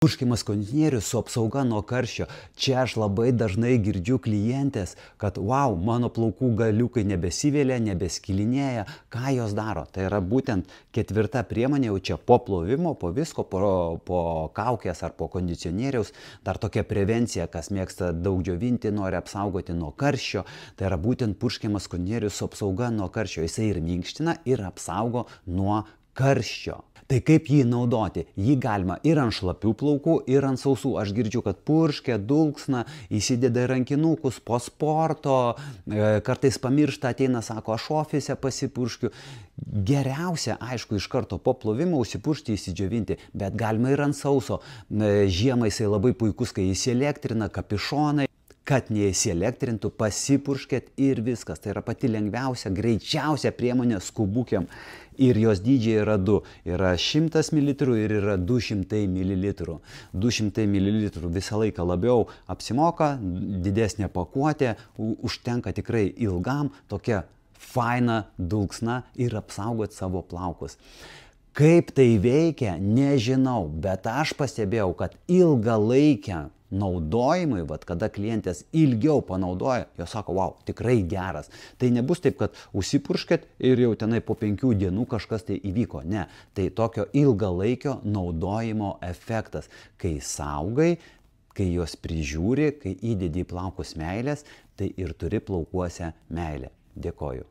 Purškiamas kondicionierius su apsauga nuo karščio. Čia aš labai dažnai girdžiu klientės, kad wow, mano plaukų galiukai nebesivėlė, nebeskilinėja. Ką jos daro? Tai yra būtent ketvirta priemonė, jau čia po plovimo, po visko, po kaukės ar po kondicionieriaus. Dar tokia prevencija, kas mėgsta daug džiovinti, nori apsaugoti nuo karščio. Tai yra būtent purškiamas kondicionierius su apsauga nuo karščio. Jisai ir minkština, ir apsaugo nuo karščio. Tai kaip jį naudoti? Jį galima ir ant šlapių plaukų, ir ant sausų. Aš girdžiu, kad purškia, dulksna, įsideda į rankinukus po sporto, kartais pamiršta, ateina, sako, aš ofise pasipurškiu. Geriausia, aišku, iš karto po plovimo užsipuršti, įsidžiovinti, bet galima ir ant sauso. Žiemą jisai labai puikus, kai įsielektrina, kapišonai. Kad neįsielektrintų, pasipurškėt ir viskas. Tai yra pati lengviausia, greičiausia priemonė skubukiam. Ir jos dydžiai yra du. Yra 100 ml ir yra 200 ml. 200 ml visą laiką labiau apsimoka, didesnė pakuotė, užtenka tikrai ilgam, tokia faina, dulksna ir apsaugot savo plaukus. Kaip tai veikia, nežinau, bet aš pastebėjau, kad ilgalaikę naudojimui, kada klientės ilgiau panaudoja, jos sako, wow, tikrai geras. Tai nebus taip, kad užsipurškėt ir jau tenai po 5 dienų kažkas tai įvyko. Ne, tai tokio ilgalaikio naudojimo efektas, kai saugai, kai jos prižiūri, kai įdedi į plaukus meilės, tai ir turi plaukuose meilę. Dėkoju.